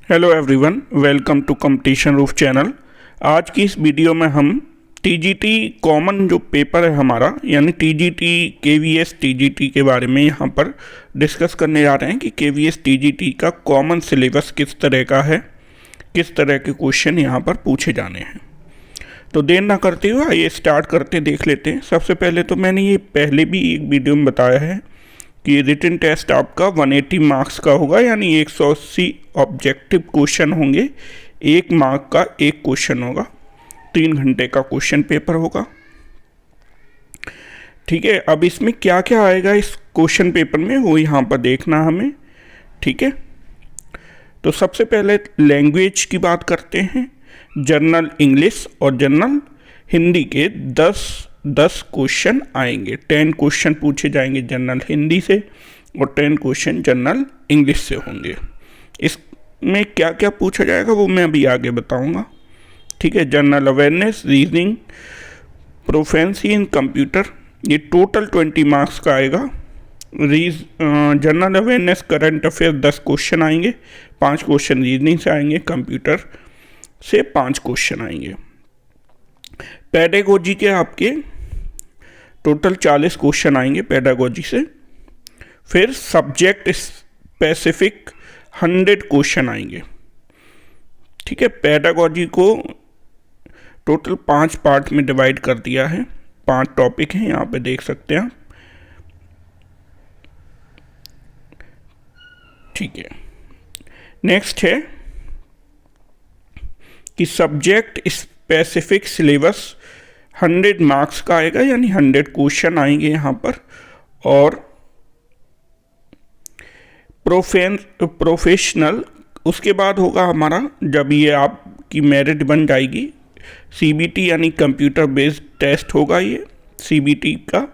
Hello everyone, welcome to competition roof channel. आज की इस वीडियो में हम टीजीटी कॉमन जो पेपर है हमारा, यानी टीजीटी केवीएस टीजीटी के बारे में यहाँ पर डिस्कस करने जा रहे हैं कि केवीएस टीजीटी का कॉमन सिलेबस किस तरह का है, किस तरह के क्वेश्चन यहाँ पर पूछे जाने हैं। तो देर ना करते हुए आइए स्टार्ट करते देख लेते हैं। सबसे पहले तो मैंने ये पहले भी एक वीडियो में बताया है कि रिटन टेस्ट आपका 180 मार्क्स का होगा, यानी 180 ऑब्जेक्टिव क्वेश्चन होंगे। 1 मार्क का एक क्वेश्चन होगा, 3 घंटे का क्वेश्चन पेपर होगा। ठीक है, अब इसमें क्या क्या आएगा इस क्वेश्चन पेपर में वो यहाँ पर देखना हमें। ठीक है, तो सबसे पहले लैंग्वेज की बात करते हैं। जनरल इंग्लिश और जनरल हिंदी के 10 क्वेश्चन आएंगे। 10 क्वेश्चन पूछे जाएंगे जनरल हिंदी से और 10 क्वेश्चन जनरल इंग्लिश से होंगे। इसमें क्या क्या पूछा जाएगा वो मैं अभी आगे बताऊंगा। ठीक है, जनरल अवेयरनेस, रीजनिंग, प्रोफेंसी इन कंप्यूटर, ये टोटल 20 मार्क्स का आएगा। General awareness current affair 10 question आएंगे, 5 क्वेश्चन रीजनिंग से आएंगे, कंप्यूटर से 5 क्वेश्चन आएंगे। पेडागोजी के आपके टोटल 40 क्वेश्चन आएंगे पेडागोजी से। फिर सब्जेक्ट स्पेसिफिक 100 क्वेश्चन आएंगे। ठीक है, पेडागोजी को टोटल 5 पार्ट में डिवाइड कर दिया है। 5 टॉपिक हैं, यहाँ पे देख सकते हैं। ठीक है, नेक्स्ट है कि सब्जेक्ट स्पेसिफिक सिलेबस 100 मार्क्स का आएगा, यानी 100 क्वेश्चन आएंगे यहाँ पर। और प्रोफेशनल उसके बाद होगा हमारा, जब ये आपकी मेरिट बन जाएगी, सीबीटी यानी कंप्यूटर बेस्ड टेस्ट होगा ये सीबीटी का,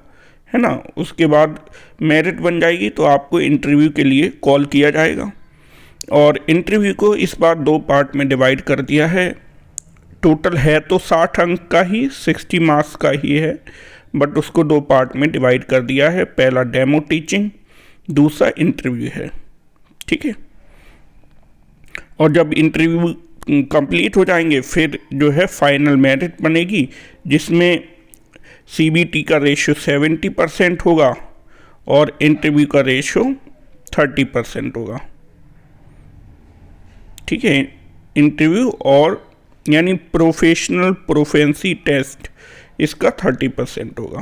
है ना। उसके बाद मेरिट बन जाएगी तो आपको इंटरव्यू के लिए कॉल किया जाएगा। और इंटरव्यू को इस बार 2 पार्ट में डिवाइड कर दिया है। टोटल है तो 60 अंक का ही, 60 मार्क्स का ही है, बट उसको 2 पार्ट में डिवाइड कर दिया है। पहला डेमो टीचिंग, दूसरा इंटरव्यू है। ठीक है, और जब इंटरव्यू कंप्लीट हो जाएंगे फिर जो है फाइनल मेरिट बनेगी, जिसमें सीबीटी का रेशियो 70% होगा और इंटरव्यू का रेशियो 30% होगा। ठीक है, इंटरव्यू और यानी प्रोफेशनल प्रोफेंसी टेस्ट इसका 30% होगा।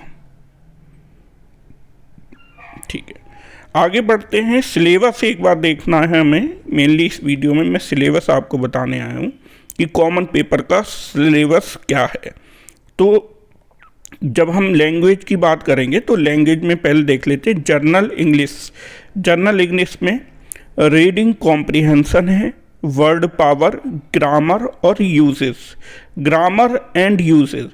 ठीक है, आगे बढ़ते हैं। सिलेबस एक बार देखना है हमें। मेनली इस वीडियो में मैं सिलेबस आपको बताने आया हूँ कि कॉमन पेपर का सिलेबस क्या है। तो जब हम लैंग्वेज की बात करेंगे तो लैंग्वेज में पहले देख लेते हैं जनरल इंग्लिश। जनरल इंग्लिश में रीडिंग कॉम्प्रिहेंशन है, वर्ड पावर, ग्रामर और यूजेस। ग्रामर एंड यूजेस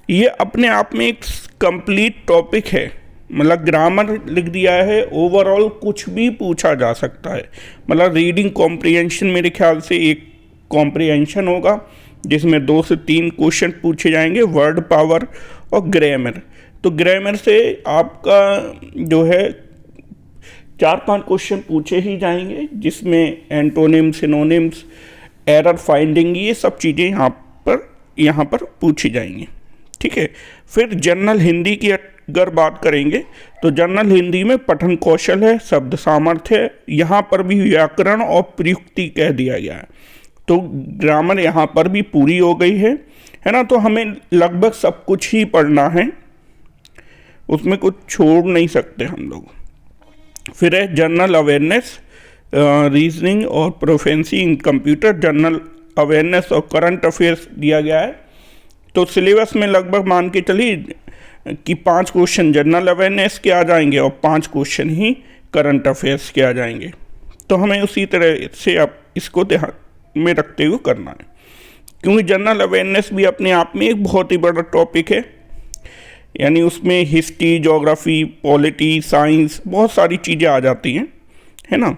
ये अपने आप में एक कंप्लीट टॉपिक है। मतलब ग्रामर लिख दिया है, ओवरऑल कुछ भी पूछा जा सकता है। मतलब रीडिंग कॉम्प्रिहेंशन मेरे ख्याल से एक कॉम्प्रिहेंशन होगा जिसमें 2 से 3 क्वेश्चन पूछे जाएंगे, वर्ड पावर और ग्रामर। तो ग्रामर से आपका जो है 4-5 क्वेश्चन पूछे ही जाएंगे, जिसमें एंटोनिम्स, सिनोनिम्स, एरर फाइंडिंग, ये सब चीज़ें यहाँ पर पूछी जाएंगी। ठीक है, फिर जनरल हिंदी की अगर बात करेंगे तो जनरल हिंदी में पठन कौशल है, शब्द सामर्थ्य है, यहाँ पर भी व्याकरण और प्रयुक्ति कह दिया गया है। तो ग्रामर यहाँ पर भी पूरी हो गई है ना। तो हमें लगभग सब कुछ ही पढ़ना है, उसमें कुछ छोड़ नहीं सकते हम लोग। फिर है जनरल अवेयरनेस, रीजनिंग और प्रोफेंसी इन कंप्यूटर। जनरल अवेयरनेस और करंट अफेयर्स दिया गया है। तो सिलेबस में लगभग मान के चलिए कि 5 क्वेश्चन जनरल अवेयरनेस के आ जाएंगे और 5 क्वेश्चन ही करंट अफेयर्स के आ जाएंगे। तो हमें उसी तरह से आप इसको ध्यान में रखते हुए करना है, क्योंकि जनरल अवेयरनेस भी अपने आप में एक बहुत ही बड़ा टॉपिक है। यानी उसमें हिस्ट्री, ज्योग्राफी, पॉलिटी, साइंस, बहुत सारी चीज़ें आ जाती हैं, है ना।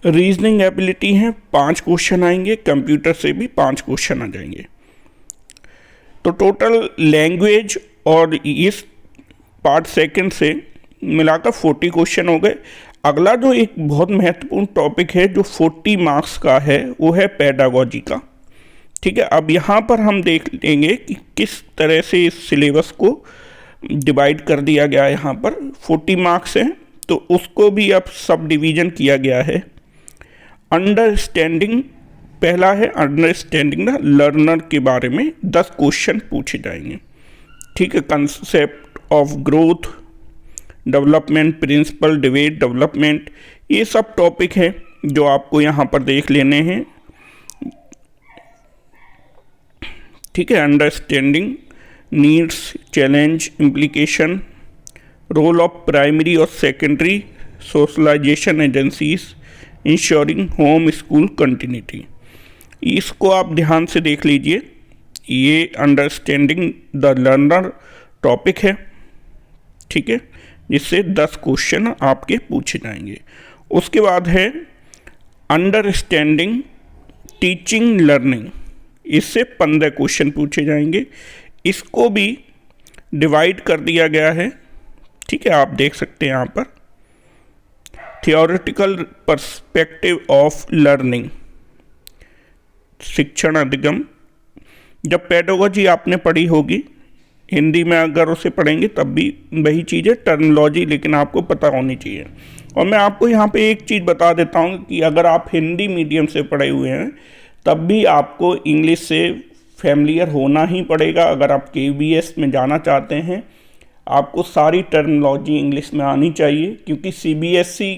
रीजनिंग एबिलिटी है, 5 क्वेश्चन आएंगे, कंप्यूटर से भी 5 क्वेश्चन आ जाएंगे। तो टोटल लैंग्वेज और इस पार्ट सेकंड से मिलाकर 40 क्वेश्चन हो गए। अगला जो एक बहुत महत्वपूर्ण टॉपिक है जो 40 मार्क्स का है वो है पेडागोजी का। ठीक है, अब यहाँ पर हम देख लेंगे कि किस तरह से इस सिलेबस को डिवाइड कर दिया गया है। यहाँ पर 40 मार्क्स हैं तो उसको भी अब सब डिवीज़न किया गया है। अंडरस्टैंडिंग पहला है, अंडरस्टैंडिंग द लर्नर के बारे में 10 क्वेश्चन पूछे जाएंगे। ठीक है, concept of growth, development, principle, debate, development, ये सब टॉपिक है जो आपको यहाँ पर देख लेने हैं। ठीक है, understanding needs, challenge, implication, role of primary और secondary socialization agencies, ensuring home school continuity, इसको आप ध्यान से देख लीजिए। ये अंडरस्टैंडिंग द लर्नर टॉपिक है। ठीक है, जिससे 10 क्वेश्चन आपके पूछे जाएंगे। उसके बाद है अंडरस्टैंडिंग टीचिंग लर्निंग, इससे 15 क्वेश्चन पूछे जाएंगे। इसको भी डिवाइड कर दिया गया है। ठीक है, आप देख सकते हैं यहाँ पर थियोरेटिकल पर्सपेक्टिव ऑफ लर्निंग, शिक्षण अधिगम। जब पेडागोजी आपने पढ़ी होगी हिंदी में, अगर उसे पढ़ेंगे तब भी वही चीज़ है, टर्मिनोलॉजी लेकिन आपको पता होनी चाहिए। और मैं आपको यहाँ पे एक चीज़ बता देता हूँ कि अगर आप हिंदी मीडियम से पढ़े हुए हैं तब भी आपको इंग्लिश से फैमिलियर होना ही पड़ेगा। अगर आप KVS में जाना चाहते हैं आपको सारी टर्मिनोलॉजी इंग्लिश में आनी चाहिए, क्योंकि CBSE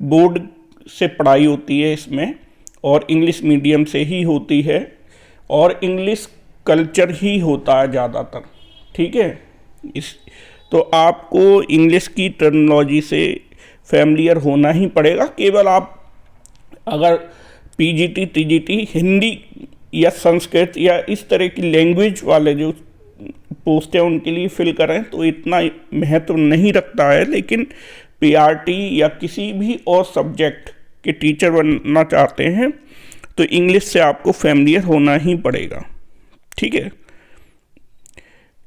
बोर्ड से पढ़ाई होती है इसमें और इंग्लिश मीडियम से ही होती है और इंग्लिश कल्चर ही होता है ज़्यादातर। ठीक है, तो आपको इंग्लिश की टर्मिनोलॉजी से फैमिलियर होना ही पड़ेगा। केवल आप अगर PGT TGT हिंदी या संस्कृत या इस तरह की लैंग्वेज वाले जो पोस्ट है उनके लिए फिल करें तो इतना महत्व नहीं रखता है, लेकिन PRT या किसी भी और सब्जेक्ट के टीचर बनना चाहते हैं तो इंग्लिश से आपको फैमिलियर होना ही पड़ेगा। ठीक है,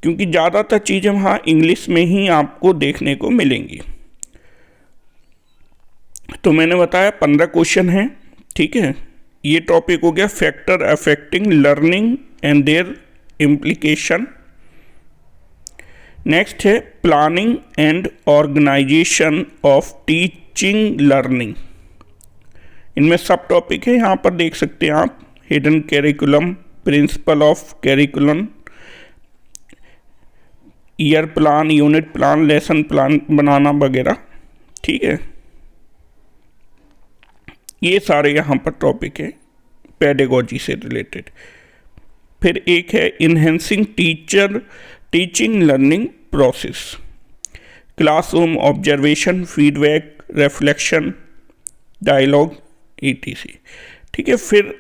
क्योंकि ज़्यादातर चीज़ें वहाँ इंग्लिश में ही आपको देखने को मिलेंगी। तो मैंने बताया 15 क्वेश्चन हैं। ठीक है, ये टॉपिक हो गया factor affecting learning and their implication. Next है planning and organization of teaching learning. इनमें सब टॉपिक है, यहाँ पर देख सकते हैं आप, hidden curriculum, principal of curriculum, year plan, unit plan, lesson plan बनाना वगैरह। ठीक है, ये सारे यहाँ पर टॉपिक है पेडागोजी से रिलेटेड। फिर एक है enhancing teaching learning process, classroom observation, feedback, reflection, dialogue, ETC। ठीक है, फिर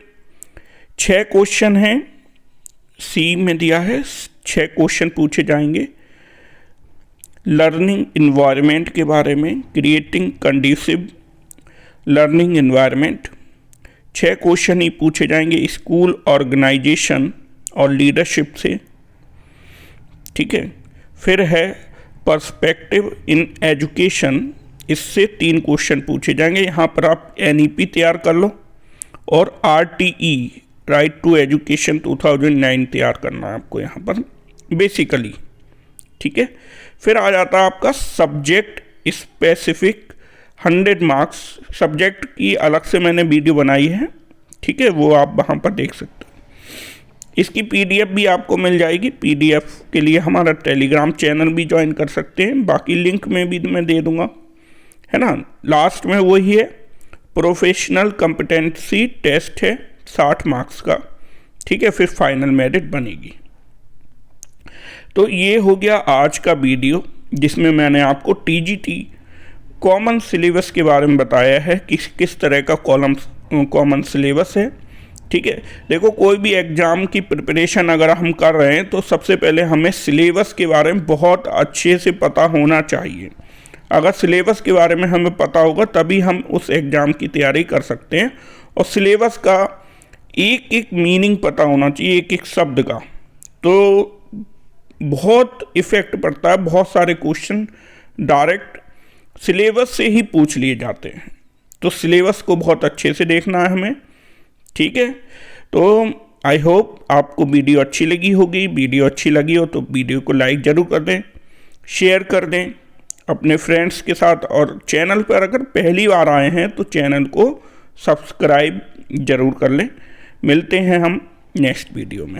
6 क्वेश्चन हैं, C में दिया है 6 क्वेश्चन पूछे जाएंगे। लर्निंग इन्वायरमेंट के बारे में, creating conducive learning environment, 6 question ही पूछे जाएंगे स्कूल ऑर्गेनाइजेशन और लीडरशिप से। ठीक है, फिर है पर्सपेक्टिव इन एजुकेशन, इससे 3 क्वेश्चन पूछे जाएंगे। यहाँ पर आप NEP तैयार कर लो और RTE राइट टू एजुकेशन 2009 तैयार करना है आपको यहाँ पर बेसिकली। ठीक है, फिर आ जाता है आपका सब्जेक्ट स्पेसिफिक 100 मार्क्स। सब्जेक्ट की अलग से मैंने वीडियो बनाई है। ठीक है, वो आप वहाँ पर देख सकते हो। इसकी PDF भी आपको मिल जाएगी। PDF के लिए हमारा टेलीग्राम चैनल भी ज्वाइन कर सकते हैं, बाकी लिंक में भी मैं दे दूँगा, है ना। लास्ट में वही है, प्रोफेशनल कॉम्पिटेंसी टेस्ट है 60 मार्क्स का। ठीक है, फिर फाइनल मेरिट बनेगी। तो ये हो गया आज का वीडियो जिसमें मैंने आपको TGT कॉमन सिलेबस के बारे में बताया है कि किस तरह का कॉमन सिलेबस है। ठीक है, देखो कोई भी एग्ज़ाम की प्रिपरेशन अगर हम कर रहे हैं तो सबसे पहले हमें सिलेबस के बारे में बहुत अच्छे से पता होना चाहिए। अगर सिलेबस के बारे में हमें पता होगा तभी हम उस एग्ज़ाम की तैयारी कर सकते हैं। और सिलेबस का एक एक मीनिंग पता होना चाहिए, एक एक शब्द का, तो बहुत इफ़ेक्ट पड़ता है। बहुत सारे क्वेश्चन डायरेक्ट सिलेबस से ही पूछ लिए जाते हैं। तो सिलेबस को बहुत अच्छे से देखना है हमें, ठीक है। तो आई होप आपको वीडियो अच्छी लगी होगी। वीडियो अच्छी लगी हो तो वीडियो को लाइक ज़रूर कर दें, शेयर कर दें अपने फ्रेंड्स के साथ, और चैनल पर अगर पहली बार आए हैं तो चैनल को सब्सक्राइब ज़रूर कर लें। मिलते हैं हम नेक्स्ट वीडियो में।